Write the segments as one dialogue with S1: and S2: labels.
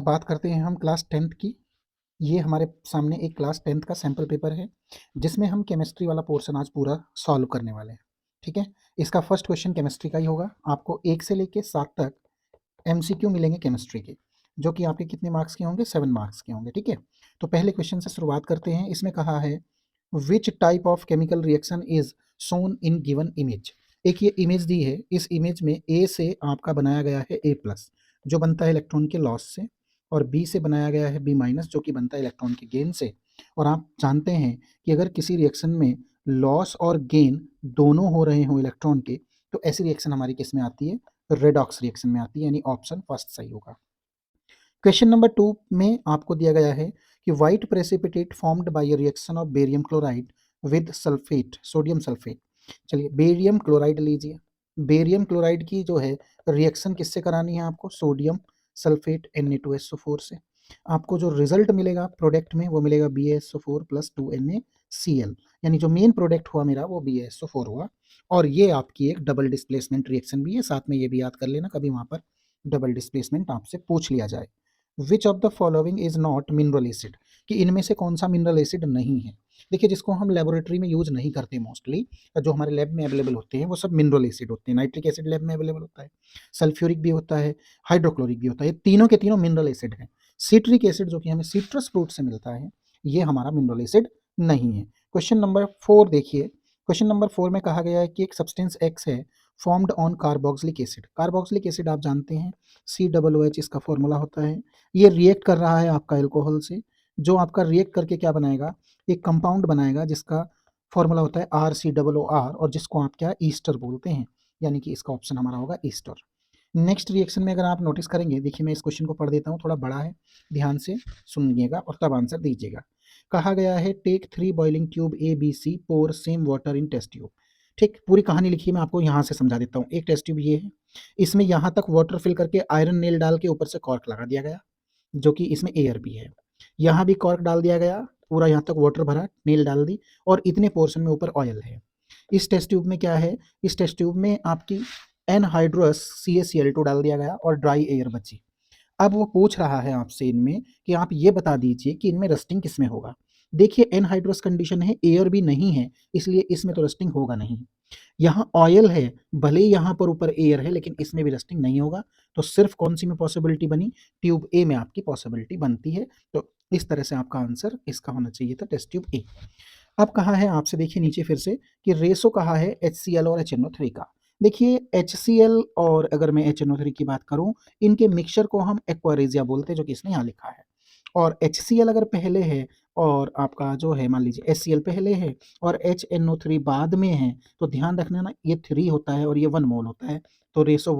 S1: बात करते हैं हम क्लास 10th की। ये हमारे सामने एक क्लास 10th का सैम्पल पेपर है, जिसमें हम केमिस्ट्री वाला पोर्शन आज पूरा सॉल्व करने वाले हैं। ठीक है, इसका फर्स्ट क्वेश्चन केमिस्ट्री का ही होगा। आपको 1 से लेके 7 तक एमसीक्यू मिलेंगे केमिस्ट्री के, जो कि आपके कितने मार्क्स के होंगे? 7 मार्क्स के होंगे। ठीक है, तो पहले क्वेश्चन से शुरुआत करते हैं। इसमें कहा है which type of chemical reaction is shown in given image. एक ये इमेज दी है, इस इमेज में ए से आपका बनाया गया है ए प्लस, जो बनता है इलेक्ट्रॉन के लॉस से, और बी से बनाया गया है बी माइनस, जो कि बनता है इलेक्ट्रॉन के गेन से। और आप जानते हैं कि अगर किसी रिएक्शन में लॉस और गेन दोनों हो रहे हों इलेक्ट्रॉन के, तो ऐसी रिएक्शन हमारी किस में आती है? रेडॉक्स रिएक्शन में आती है, यानी ऑप्शन फर्स्ट सही होगा। क्वेश्चन नंबर 2 में आपको दिया गया है कि white precipitate formed by reaction of barium chloride with sulphate, sodium sulphate. चलिए बेरियम क्लोराइड लीजिए। बेरियम क्लोराइड की जो है रिएक्शन किससे करानी है आपको? सोडियम सल्फेट Na2SO4 से। आपको जो रिजल्ट मिलेगा प्रोडक्ट में वो मिलेगा BaSO4 प्लस 2NaCl, यानी जो मेन प्रोडक्ट हुआ मेरा वो BaSO4 हुआ। और ये आपकी एक डबल डिस्प्लेसमेंट रिएक्शन भी है, साथ में ये भी याद कर लेना कभी वहाँ पर डबल डिस्प्लेसमेंट आपसे पूछ लिया जाए। Which of the following is not mineral acid, कि इनमें से कौन सा मिनरल एसिड नहीं है? देखिए, जिसको हम लेबोरेटरी में यूज नहीं करते मोस्टली, जो हमारे लैब में अवेलेबल होते हैं वो सब मिनरल एसिड होते हैं। नाइट्रिक एसिड लैब में अवेलेबल होता है, सल्फ्यूरिक भी होता है, हाइड्रोक्लोरिक भी होता है, तीनों के तीनों मिनरल एसिड हैं। सिट्रिक एसिड जो कि हमें सिट्रस फ्रूट से मिलता है, ये हमारा मिनरल एसिड नहीं है। क्वेश्चन नंबर 4 देखिए। क्वेश्चन नंबर 4 में कहा गया है कि एक सब्सटेंस एक्स है formed on carboxylic acid. Carboxylic acid आप जानते हैं COOH इसका फॉर्मूला होता है। ये रिएक्ट कर रहा है आपका अल्कोहल से, जो आपका रिएक्ट करके क्या बनाएगा? एक कंपाउंड बनाएगा जिसका फॉर्मूला होता है RCOOR, और जिसको आप क्या ईस्टर बोलते हैं, यानी कि इसका ऑप्शन हमारा होगा ईस्टर। नेक्स्ट रिएक्शन में अगर आप नोटिस करेंगे, देखिए मैं इस क्वेश्चन को पढ़ देता हूँ, थोड़ा बड़ा है, ध्यान से सुनिएगा और तब आंसर दीजिएगा। कहा गया है take 3 boiling tube ABC, pour same water in test tube. ठीक, पूरी कहानी लिखी मैं आपको यहाँ से समझा देता हूँ। एक टेस्ट ट्यूब ये है, इसमें यहाँ तक वाटर फिल करके आयरन नेल डाल के ऊपर से कॉर्क लगा दिया गया, जो कि इसमें एयर भी है। यहाँ भी कॉर्क डाल दिया गया, पूरा यहाँ तक वाटर भरा, नेल डाल दी, और इतने पोर्शन में ऊपर ऑयल है। इस टेस्ट ट्यूब में क्या है? इस टेस्ट ट्यूब में आपकी एनहाइड्रस CaCl2 डाल दिया गया और ड्राई एयर बची। अब वो पूछ रहा है आपसे इनमें कि आप ये बता दीजिए कि इनमें रस्टिंग किसमें होगा। देखिए एनहाइड्रस कंडीशन है, एयर भी नहीं है, इसलिए इसमें तो रस्टिंग होगा नहीं। यहाँ ऑयल है, भले ही यहाँ पर ऊपर एयर है, लेकिन इसमें भी रस्टिंग नहीं होगा। तो सिर्फ कौन सी में पॉसिबिलिटी बनी? ट्यूब ए में आपकी पॉसिबिलिटी बनती है। तो इस तरह से आपका आंसर इसका होना चाहिए था, टेस्ट ट्यूब ए। अब कहा है आपसे, देखिए नीचे फिर से, कि रेशो कहा है HCl और HNO3 का। देखिए HCl और अगर मैं HNO3 की बात करूं, इनके मिक्सचर को हम एक्वारेजिया बोलते हैं, जो कि इसने यहाँ लिखा है। और HCl अगर पहले है और आपका जो है मान लीजिए HCl पहले है और HNO3 बाद में है, तो ध्यान रखना ना, ये 3 होता है और ये 1 मोल होता है, तो रेशो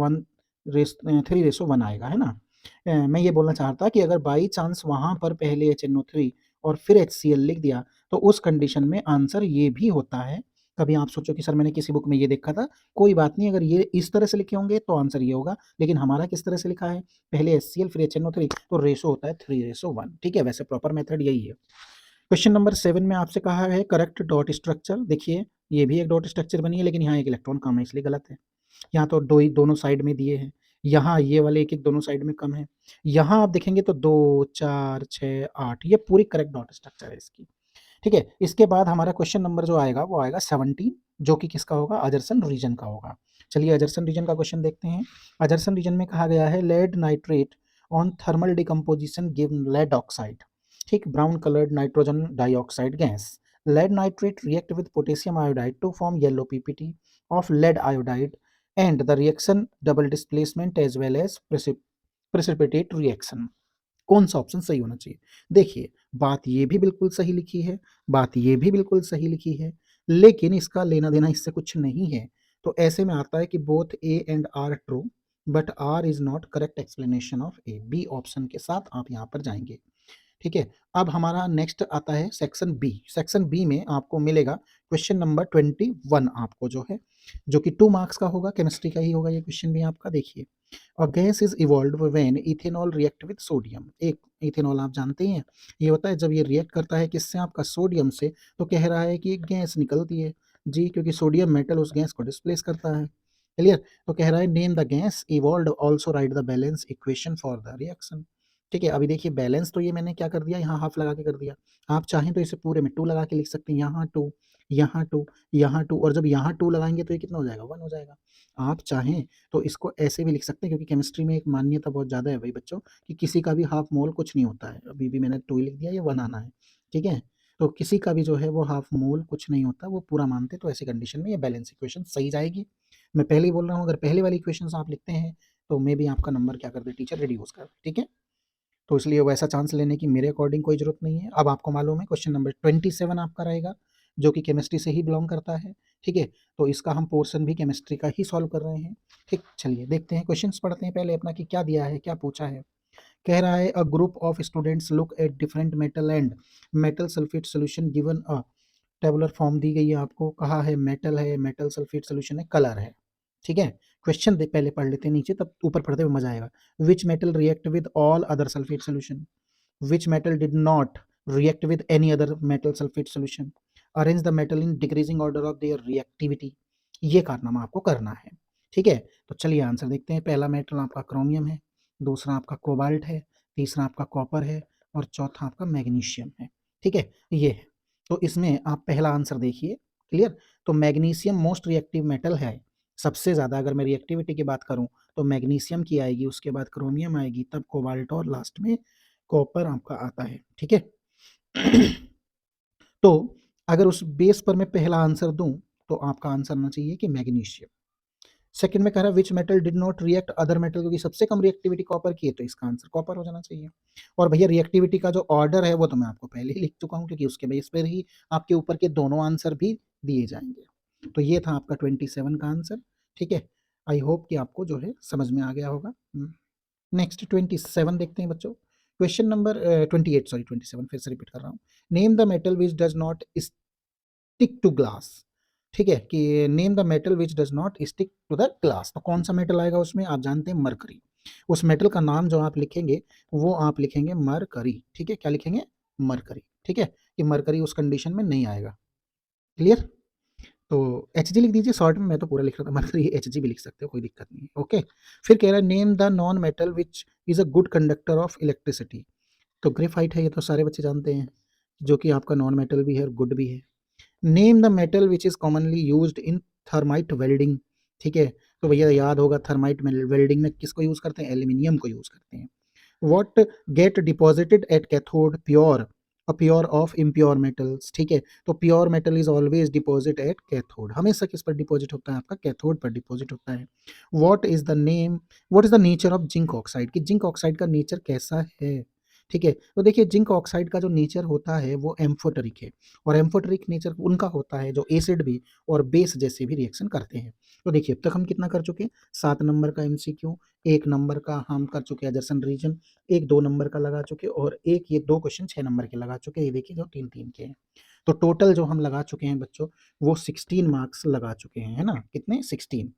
S1: 3:1 आएगा, है ना। मैं ये बोलना चाहता कि अगर बाई चांस वहाँ पर पहले HNO3 और फिर HCl लिख दिया, तो उस कंडीशन में आंसर ये भी होता है। कभी आप सोचो कि सर मैंने किसी बुक में ये देखा था, कोई बात नहीं, अगर ये इस तरह से लिखे होंगे तो आंसर ये होगा, लेकिन हमारा किस तरह से लिखा है? पहले HCl फिर HNO3, तो रेशो होता है 3:1। ठीक है, वैसे प्रॉपर मेथड यही है। क्वेश्चन नंबर 7 में आपसे कहा है करेक्ट डॉट स्ट्रक्चर। देखिए ये भी एक डॉट स्ट्रक्चर बनी है, लेकिन यहाँ एक इलेक्ट्रॉन कम है, इसलिए गलत है। यहाँ तो दो ही दोनों साइड में दिए हैं, यहाँ ये वाले एक एक दोनों साइड में कम है। यहाँ आप देखेंगे तो 2 4 6 8, ये पूरी करेक्ट डॉट स्ट्रक्चर है इसकी। ठीक है, इसके बाद हमारा क्वेश्चन नंबर जो आएगा वो आएगा 17, जो कि किसका होगा? अजरसन रीजन का होगा। चलिए अजरसन रीजन का क्वेश्चन देखते हैं। अजरसन रीजन में कहा गया है lead nitrate on thermal decomposition give lead oxide. ठीक, brown coloured nitrogen dioxide gas. Lead nitrate react with potassium iodide to form yellow PPT of lead iodide and the reaction double displacement as well as precipitate reaction. कौन सा option सही होना चाहिए? देखिए बात ये भी बिल्कुल सही लिखी है, बात ये भी बिल्कुल सही लिखी है, लेकिन इसका लेना देना इससे कुछ नहीं है। तो ऐसे में आता है कि both A and R true, but R is not correct explanation of A. B option के साथ आप यहाँ पर जाएंगे। ठीक है, अब हमारा नेक्स्ट आता है सेक्शन बी। सेक्शन बी में आपको मिलेगा क्वेश्चन नंबर 21 आपको जो है, जो कि 2 मार्क्स का होगा, केमिस्ट्री का ही होगा ये क्वेश्चन भी आपका। देखिए, a gas is evolved when ethanol react with sodium. एक इथेनॉल आप जानते हैं, ये होता है जब ये रिएक्ट करता है किससे? आपका सोडियम से, तो कह रहा है कि एक गैस निकलती है जी, क्योंकि सोडियम मेटल उस गैस को डिस्प्लेस करता है। क्लियर? तो कह रहा है name the gas evolved, also right the balance equation for the reaction. ठीक है, अभी देखिए बैलेंस तो ये मैंने क्या कर दिया, यहाँ हाफ लगा के कर दिया। आप चाहें तो इसे पूरे में 2 लगा के लिख सकते हैं, यहाँ 2, यहाँ 2, यहाँ 2, और जब यहाँ 2 लगाएंगे तो ये कितना हो जाएगा, 1 हो जाएगा। आप चाहें तो इसको ऐसे भी लिख सकते हैं, क्योंकि केमिस्ट्री में एक मान्यता बहुत ज़्यादा है भाई बच्चों, कि किसी का भी हाफ मोल कुछ नहीं होता है। अभी भी मैंने 2 ही लिख दिया, ये 1 आना है, ठीक है। तो किसी का भी जो है वो हाफ मोल कुछ नहीं होता, वो पूरा मानते, तो ऐसी कंडीशन में ये बैलेंस इक्वेशन सही जाएगी। मैं पहले ही बोल रहा हूँ, अगर पहले वाली इक्वेशन आप लिखते हैं तो मे भी आपका नंबर क्या कर दे टीचर, रिड्यूस कर दे, ठीक है। तो इसलिए वैसा चांस लेने की मेरे अकॉर्डिंग कोई ज़रूरत नहीं है। अब आपको मालूम है क्वेश्चन नंबर 27 आपका रहेगा, जो कि केमिस्ट्री से ही बिलोंग करता है, ठीक है। तो इसका हम पोर्शन भी केमिस्ट्री का ही सॉल्व कर रहे हैं, ठीक। चलिए देखते हैं, क्वेश्चंस पढ़ते हैं पहले अपना कि क्या दिया है, क्या पूछा है। कह रहा है, a group of students look at different metal and metal sulphate solution given a tabular form दी गई है आपको, कहा है मेटल है, मेटल सल्फेट सोल्यूशन है, कलर है, ठीक है। क्वेश्चन पहले पढ़ लेते हैं नीचे, तब ऊपर पढ़ते हुए मजा आएगा। Which metal react with all other sulphate solution, which metal did not react with any other metal sulfate solution, arrange the metal in decreasing order of their reactivity। ये कारनामा आपको करना है, ठीक है। तो चलिए आंसर देखते हैं। पहला मेटल आपका क्रोमियम है, दूसरा आपका कोबाल्ट है, तीसरा आपका कॉपर है, और चौथा आपका मैग्नीशियम है, ठीक है, ये है। तो इसमें आप पहला आंसर देखिए, क्लियर। तो मैग्नीशियम मोस्ट रिएक्टिव मेटल है, सबसे ज़्यादा अगर मैं रिएक्टिविटी की बात करूं तो मैग्नीशियम की आएगी, उसके बाद क्रोमियम आएगी, तब कोबाल्ट, और लास्ट में कॉपर आपका आता है, ठीक है। तो अगर उस बेस पर मैं पहला आंसर दूं तो आपका आंसर आना चाहिए कि मैग्नीशियम। सेकंड में कह रहा है which metal did not react other metal, क्योंकि सबसे कम रिएक्टिविटी कॉपर की है, तो इसका आंसर कॉपर हो जाना चाहिए। और भैया रिएक्टिविटी का जो ऑर्डर है वो तो मैं आपको पहले ही लिख चुका हूं, क्योंकि उसके बेस पर ही आपके ऊपर के दोनों आंसर भी दिए जाएंगे। तो ये था आपका 27 का आंसर, ठीक है। आई होप कि आपको जो है समझ में आ गया होगा। नेक्स्ट 27 देखते हैं बच्चों। क्वेश्चन नंबर 28, सॉरी 27, फिर से रिपीट कर रहा हूँ। Name the metal which does not stick to glass, ठीक है, कि name the metal which does not stick to the glass. तो कौन सा मेटल आएगा उसमें, आप जानते हैं मरकरी। उस मेटल का नाम जो आप लिखेंगे वो आप लिखेंगे मरकरी, ठीक है। क्या लिखेंगे, मरकरी, ठीक है। ये मरकरी उस कंडीशन में नहीं आएगा, क्लियर। तो एच जी लिख दीजिए शॉर्ट में, मैं तो पूरा लिख रहा था, मरकरी एच जी भी लिख सकते हो, कोई दिक्कत नहीं है, ओके। फिर कह रहा है name the non metal which is a good conductor of electricity. तो ग्रेफाइट है, ये तो सारे बच्चे जानते हैं, जो कि आपका नॉन मेटल भी है और गुड भी है। Name the metal which is commonly used in thermite welding, ठीक है। तो भैया याद होगा, थर्माइट वेल्डिंग में किसको यूज करते हैं, एल्यूमिनियम को यूज करते हैं। what get deposited at cathode pure, a pure of impure metals, ठीक है। तो pure metal is always deposit at cathode, हमेशा किस पर डिपॉजिट होता है, आपका कैथोड पर डिपॉजिट होता है। What is the nature of zinc oxide, कि जिंक ऑक्साइड का नेचर कैसा है, ठीक है। तो देखिए जिंक ऑक्साइड का जो नेचर होता है वो एम्फोटरिक है, और एम्फोटरिक नेचर उनका होता है जो एसिड भी और बेस जैसे भी रिएक्शन करते हैं। तो देखिए अब तक हम कितना कर चुके हैं, 7 नंबर का एमसीक्यू, 1 नंबर का हम कर चुके हैं एजर्सन रीजन, एक 2 नंबर का लगा चुके, और एक ये 2 क्वेश्चन 6 नंबर के लगा चुके, ये देखिए जो 3-3 के हैं। तो टोटल जो हम लगा चुके हैं बच्चों, वो 16 मार्क्स लगा चुके हैं, है ना, कितने, 16।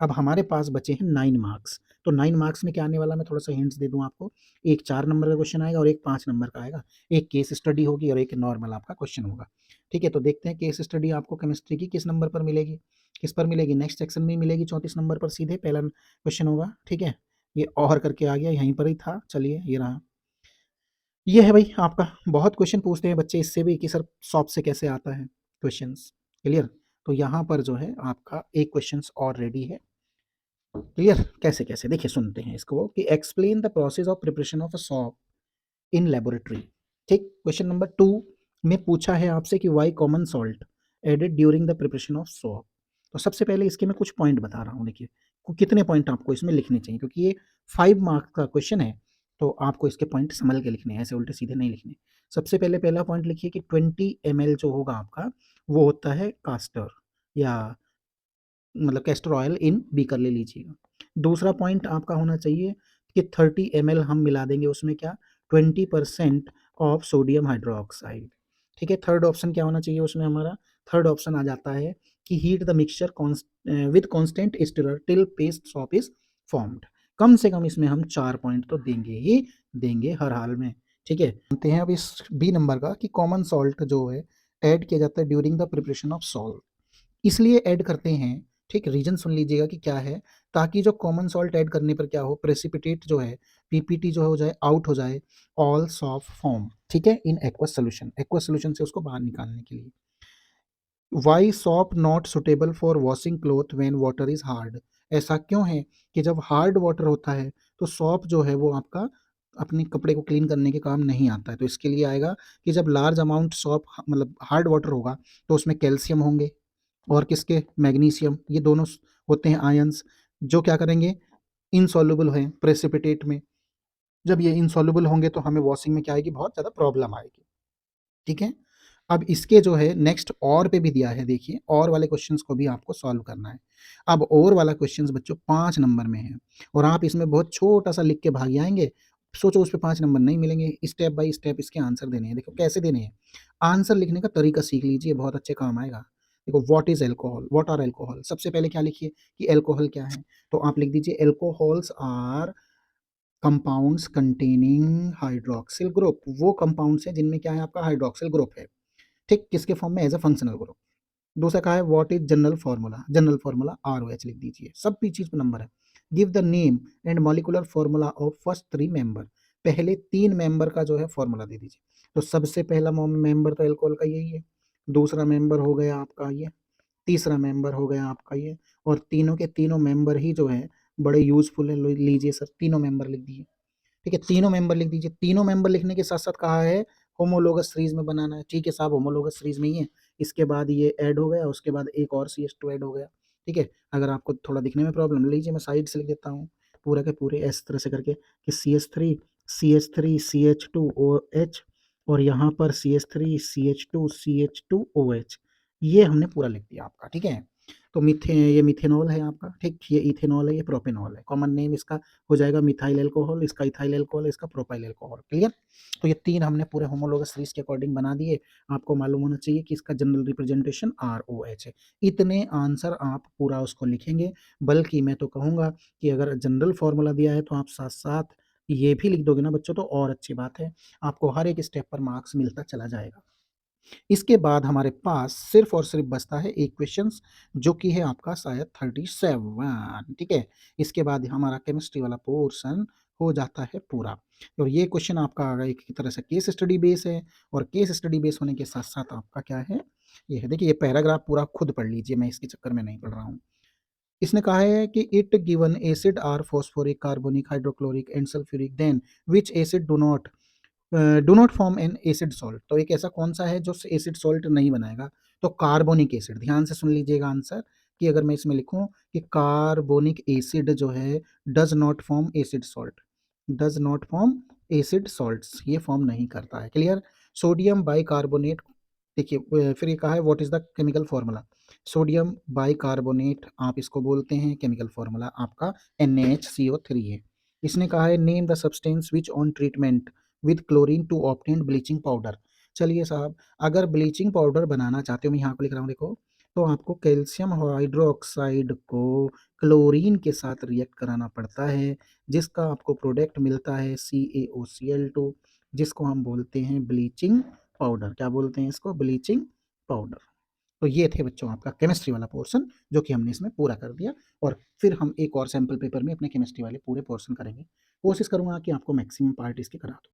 S1: अब हमारे पास बचे हैं 9 मार्क्स। तो 9 मार्क्स में क्या आने वाला, मैं थोड़ा सा हिंट्स दे दूं आपको। एक 4 नंबर का क्वेश्चन आएगा और एक 5 नंबर का आएगा, एक केस स्टडी होगी और एक नॉर्मल आपका क्वेश्चन होगा, ठीक है। तो देखते हैं केस स्टडी आपको केमिस्ट्री की किस नंबर पर मिलेगी, किस पर मिलेगी, नेक्स्ट सेक्शन में मिलेगी 34 नंबर पर, सीधे पहला क्वेश्चन होगा, ठीक है। ये और करके आ गया, यहीं पर ही था, चलिए ये रहा। ये है भाई आपका, बहुत क्वेश्चन पूछते हैं बच्चे इससे भी कि सर सॉप से कैसे आता है क्वेश्चंस, क्लियर। तो यहाँ पर जो है आपका एक क्वेश्चंस और रेडी है, क्लियर। कैसे कैसे देखिए, सुनते हैं इसको, कि explain the process of preparation of a soap in laboratory, ठीक। क्वेश्चन नंबर 2 में पूछा है आपसे कि why common salt added during the preparation of soap. तो सबसे पहले इसके मैं कुछ पॉइंट बता रहा हूँ, देखिए कितने पॉइंट आपको इसमें लिखने चाहिए, क्योंकि ये 5 मार्क्स का क्वेश्चन है, तो आपको इसके पॉइंट संभल के लिखने हैं, ऐसे उल्टे सीधे नहीं लिखने। सबसे पहले पहला पॉइंट लिखिए कि 20 ml जो होगा आपका, वो होता है कास्टर, या मतलब कैस्टर ऑयल इन बीकर ले लीजिएगा। दूसरा पॉइंट आपका होना चाहिए कि 30 ml हम मिला देंगे उसमें, क्या, 20% ऑफ सोडियम हाइड्रोक्साइड, ठीक है। थर्ड ऑप्शन क्या होना चाहिए उसमें हमारा, थर्ड ऑप्शन आ जाता है कि heat the mixture with constant stirrer till paste soap is formed. कम से कम इसमें हम 4 पॉइंट तो देंगे ही देंगे हर हाल में, ठीक है। जानते हैं अब इस बी नंबर का, कि कॉमन सॉल्ट जो है ऐड किया जाता है during the preparation of salt, इसलिए ऐड करते हैं ठीक, रीजन सुन लीजिएगा कि क्या है, ताकि जो कॉमन सॉल्ट ऐड करने पर क्या हो, प्रेसिपिटेट जो है, पीपीटी जो है हो जाए, आउट हो जाए, ऑल सॉफ्ट फॉर्म, ठीक है, in aqueous solution, aqueous solution से उसको बाहर निकालने के लिए। Why soap not suitable for washing cloth when water is hard, ऐसा क्यों है कि जब हार्ड वाटर होता है तो सॉप जो है वो आपका अपने कपड़े को क्लीन करने के काम नहीं आता है। तो इसके लिए आएगा कि जब लार्ज अमाउंट सॉप मतलब हार्ड वाटर होगा तो उसमें कैल्शियम होंगे और किसके, मैग्नीशियम, ये दोनों होते हैं आयंस, जो क्या करेंगे, इनसॉल्युबल हैं प्रेसिपिटेट में। जब ये इनसॉल्युबल होंगे तो हमें वॉशिंग में क्या आएगी, बहुत ज़्यादा प्रॉब्लम आएगी। ठीक है, अब इसके जो है नेक्स्ट और पे भी दिया है, देखिए और वाले क्वेश्चंस को भी आपको सॉल्व करना है। अब और वाला क्वेश्चंस बच्चों 5 नंबर में है और आप इसमें बहुत छोटा सा लिख के भाग आएंगे, सोचो उस पे 5 नंबर नहीं मिलेंगे, स्टेप बाय स्टेप इसके आंसर देने हैं। देखो कैसे देने हैं, आंसर लिखने का तरीका सीख लीजिए, बहुत अच्छे काम आएगा। देखो what is alcohol, what are alcohol, सबसे पहले क्या लिखिए कि एल्कोहल क्या है, तो आप लिख दीजिए alcohols are compounds containing hydroxyl group, वो कंपाउंड्स हैं जिनमें क्या है, आपका हाइड्रोक्सिल ग्रुप है। ठीक, किसके फॉर्म में, एज अ फंक्शनल ग्रुप। दूसरा कहा है what is general formula, general formula ROH लिख दीजिए, सब भी चीज पे नंबर है। Give the name and molecular formula of first 3 member, पहले 3 मेंबर का जो है फार्मूला दे दीजिए। तो सबसे पहला मेंबर तो एल्कोहल का यही है, दूसरा मेंबर हो गया आपका ये, तीसरा मेंबर हो गया आपका ये, और तीनों के तीनों मेंबर ही जो है बड़े यूजफुल है, लीजिए सर तीनों मेंबर लिख दिए। ठीक है, तीनों मेंबर लिख दीजिए। तीनों मेंबर लिखने के साथ साथ कहा है होमोलोगस सीरीज में बनाना है। ठीक है साहब, होमोलोगस सीरीज में ही है, इसके बाद ये ऐड हो गया, उसके बाद एक और CH2 ऐड हो गया। ठीक है, अगर आपको थोड़ा दिखने में प्रॉब्लम, लीजिए मैं साइड से लिख देता हूँ पूरे के पूरे इस तरह से करके कि CH3 CH2OH और यहाँ पर CH3 CH2 CH2OH, ये हमने पूरा लिख दिया आपका। ठीक है, तो ये मिथेनॉल है आपका, ठीक, ये इथेनॉल है, ये प्रोपेनॉल है, कॉमन नेम इसका हो जाएगा मिथाइल एल्कोहल, इसका इथाइल एल्कोहल, इसका प्रोपाइल एल्कोहल। क्लियर, तो ये 3 हमने पूरे होमोलोगस सीरीज के अकॉर्डिंग बना दिए। आपको मालूम होना चाहिए कि इसका जनरल रिप्रेजेंटेशन ROH है। इतने आंसर आप पूरा उसको लिखेंगे, बल्कि मैं तो कहूँगा कि अगर जनरल फार्मूला दिया है तो आप साथ साथ ये भी लिख दोगे ना बच्चों, तो और अच्छी बात है, आपको हर एक स्टेप पर मार्क्स मिलता चला जाएगा। इसके बाद हमारे पास सिर्फ और सिर्फ बचता है एक क्वेश्चंस, जो कि है आपका शायद 37। ठीक है, इसके बाद हमारा केमिस्ट्री वाला पोर्शन हो जाता है पूरा। और ये क्वेश्चन आपका एक तरह से केस स्टडी बेस है, और केस स्टडी बेस होने के साथ साथ आपका क्या है, ये है, देखिए ये पैराग्राफ पूरा खुद पढ़ लीजिए, मैं इसके चक्कर में नहीं पढ़ रहा हूँ। इसने कहा है कि it given acid are phosphoric carbonic hydrochloric and sulphuric, then which acid do not form an acid salt, तो एक ऐसा कौन सा है जो एसिड सॉल्ट नहीं बनाएगा, तो कार्बोनिक एसिड। ध्यान से सुन लीजिएगा आंसर, कि अगर मैं इसमें लिखूं कि कार्बोनिक एसिड जो है does not form acid salt, does not form acid salts, ये फॉर्म नहीं करता है। क्लियर, सोडियम बाइकार्बोनेट, देखिए फिर ये कहा है what is the chemical formula, sodium bicarbonate आप इसको बोलते हैं, केमिकल फॉर्मूला आपका NaHCO3 है। इसने कहा है name the substance which on treatment with chlorine to obtain bleaching powder. चलिए साहब, अगर ब्लीचिंग पाउडर बनाना चाहते हो, मैं यहाँ को लिख रहा हूँ देखो, तो आपको कैल्शियम हाइड्रोक्साइड को क्लोरीन के साथ रिएक्ट कराना पड़ता है, जिसका आपको प्रोडक्ट मिलता है CaOCl2, जिसको हम बोलते हैं ब्लीचिंग पाउडर। क्या बोलते हैं इसको, ब्लीचिंग पाउडर। तो ये थे बच्चों आपका केमिस्ट्री वाला पोर्शन, जो कि हमने इसमें पूरा कर दिया, और फिर हम एक और सैम्पल पेपर में अपने केमिस्ट्री वाले पूरे पोर्शन करेंगे। कोशिश करूंगा कि आपको मैक्सिमम पार्ट इसके करा दूं।